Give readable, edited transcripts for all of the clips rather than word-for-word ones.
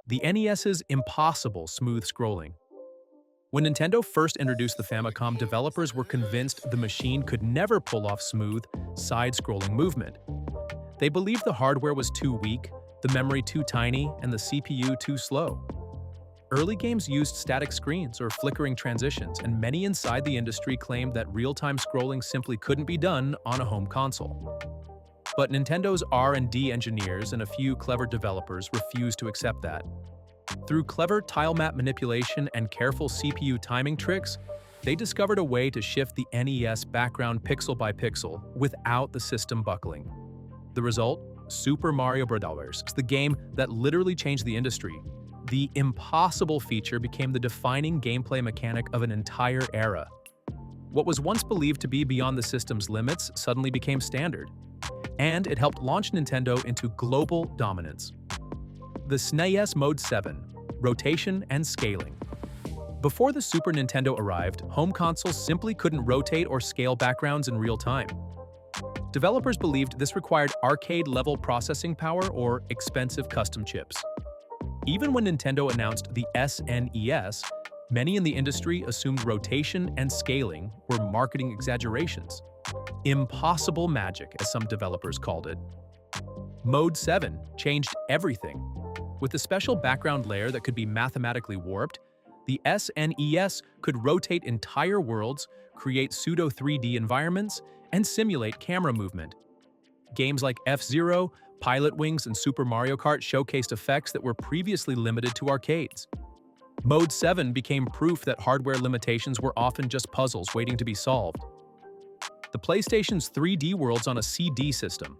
the NES's impossible smooth scrolling. When Nintendo first introduced the Famicom, developers were convinced the machine could never pull off smooth, side-scrolling movement. They believed the hardware was too weak, the memory too tiny, and the CPU too slow. Early games used static screens or flickering transitions, and many inside the industry claimed that real-time scrolling simply couldn't be done on a home console. But Nintendo's R&D engineers and a few clever developers refused to accept that. Through clever tile map manipulation and careful CPU timing tricks, they discovered a way to shift the NES background pixel by pixel without the system buckling. The result? Super Mario Bros., the game that literally changed the industry. The impossible feature became the defining gameplay mechanic of an entire era. What was once believed to be beyond the system's limits suddenly became standard, and it helped launch Nintendo into global dominance. The SNES Mode 7, Rotation and Scaling. Before the Super Nintendo arrived, home consoles simply couldn't rotate or scale backgrounds in real time. Developers believed this required arcade-level processing power or expensive custom chips. Even when Nintendo announced the SNES, many in the industry assumed rotation and scaling were marketing exaggerations. Impossible magic, as some developers called it. Mode 7 changed everything. With a special background layer that could be mathematically warped, the SNES could rotate entire worlds, create pseudo 3D environments, and simulate camera movement. Games like F-Zero, Pilot Wings, and Super Mario Kart showcased effects that were previously limited to arcades. Mode 7 became proof that hardware limitations were often just puzzles waiting to be solved. The PlayStation's 3D worlds on a CD system.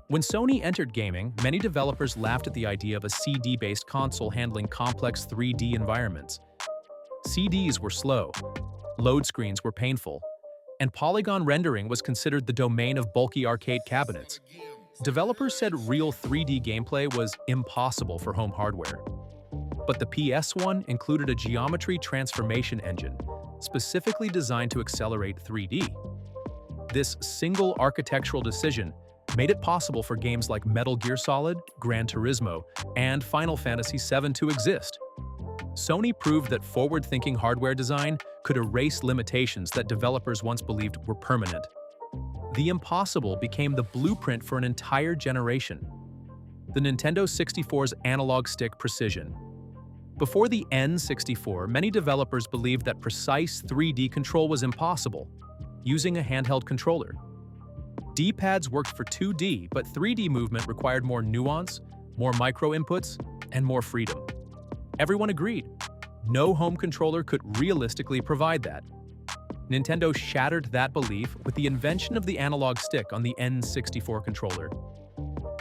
When Sony entered gaming, many developers laughed at the idea of a CD-based console handling complex 3D environments. CDs were slow, load screens were painful, and polygon rendering was considered the domain of bulky arcade cabinets. Developers said real 3D gameplay was impossible for home hardware. But the PS1 included a geometry transformation engine, specifically designed to accelerate 3D. This single architectural decision made it possible for games like Metal Gear Solid, Gran Turismo, and Final Fantasy VII to exist. Sony proved that forward-thinking hardware design could erase limitations that developers once believed were permanent. The impossible became the blueprint for an entire generation. The Nintendo 64's analog stick precision. Before the N64, many developers believed that precise 3D control was impossible, using a handheld controller. D-pads worked for 2D, but 3D movement required more nuance, more micro-inputs, and more freedom. Everyone agreed. No home controller could realistically provide that. Nintendo shattered that belief with the invention of the analog stick on the N64 controller.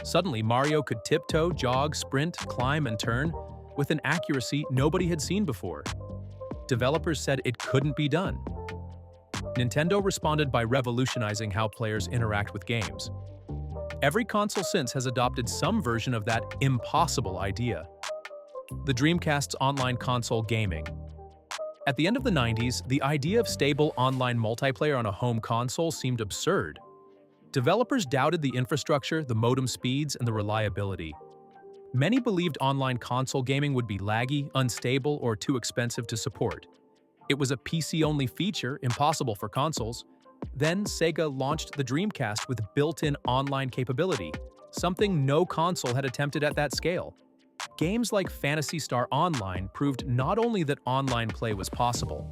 Suddenly, Mario could tiptoe, jog, sprint, climb, and turn with an accuracy nobody had seen before. Developers said it couldn't be done. Nintendo responded by revolutionizing how players interact with games. Every console since has adopted some version of that impossible idea. The Dreamcast's online console gaming. At the end of the 90s, the idea of stable online multiplayer on a home console seemed absurd. Developers doubted the infrastructure, the modem speeds, and the reliability. Many believed online console gaming would be laggy, unstable, or too expensive to support. It was a PC-only feature, impossible for consoles. Then Sega launched the Dreamcast with built-in online capability, something no console had attempted at that scale. Games like Phantasy Star Online proved not only that online play was possible,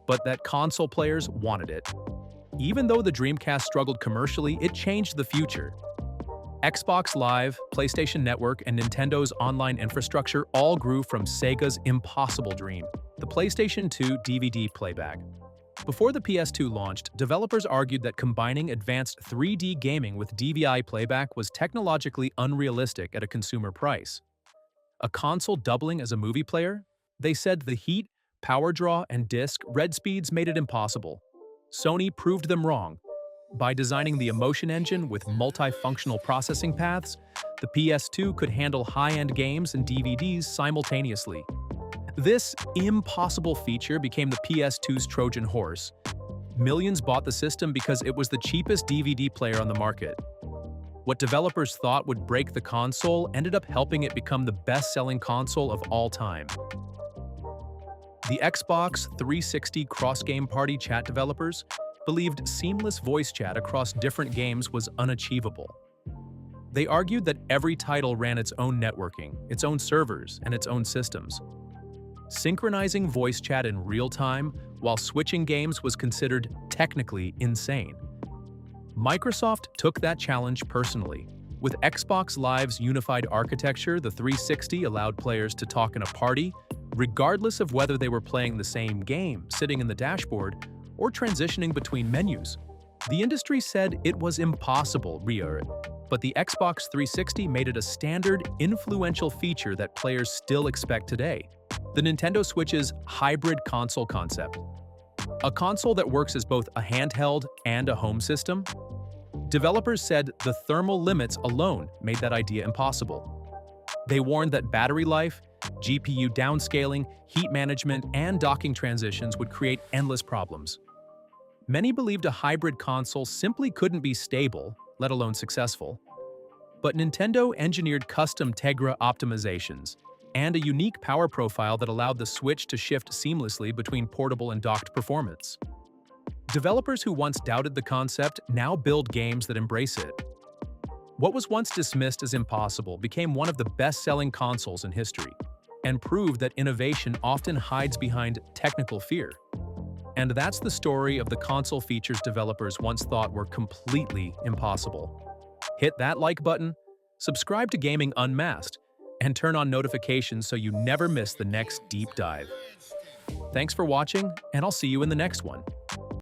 but that console players wanted it. Even though the Dreamcast struggled commercially, it changed the future. Xbox Live, PlayStation Network, and Nintendo's online infrastructure all grew from Sega's impossible dream, the PlayStation 2 DVD playback. Before the PS2 launched, developers argued that combining advanced 3D gaming with DVI playback was technologically unrealistic at a consumer price. A console doubling as a movie player? They said the heat, power draw, and disc read speeds made it impossible. Sony proved them wrong. By designing the Emotion Engine with multifunctional processing paths, the PS2 could handle high-end games and DVDs simultaneously. This impossible feature became the PS2's Trojan horse. Millions bought the system because it was the cheapest DVD player on the market. What developers thought would break the console ended up helping it become the best-selling console of all time. The Xbox 360 cross-game party chat developers believed seamless voice chat across different games was unachievable. They argued that every title ran its own networking, its own servers, and its own systems. Synchronizing voice chat in real time while switching games was considered technically insane. Microsoft took that challenge personally. With Xbox Live's unified architecture, the 360 allowed players to talk in a party, regardless of whether they were playing the same game, sitting in the dashboard, or transitioning between menus. The industry said it was impossible, but the Xbox 360 made it a standard, influential feature that players still expect today. The Nintendo Switch's hybrid console concept. A console that works as both a handheld and a home system? Developers said the thermal limits alone made that idea impossible. They warned that battery life, GPU downscaling, heat management, and docking transitions would create endless problems. Many believed a hybrid console simply couldn't be stable, let alone successful. But Nintendo engineered custom Tegra optimizations and a unique power profile that allowed the Switch to shift seamlessly between portable and docked performance. Developers who once doubted the concept now build games that embrace it. What was once dismissed as impossible became one of the best-selling consoles in history, and proved that innovation often hides behind technical fear. And that's the story of the console features developers once thought were completely impossible. Hit that like button, subscribe to Gaming Unmasked, and turn on notifications so you never miss the next deep dive. Thanks for watching, and I'll see you in the next one.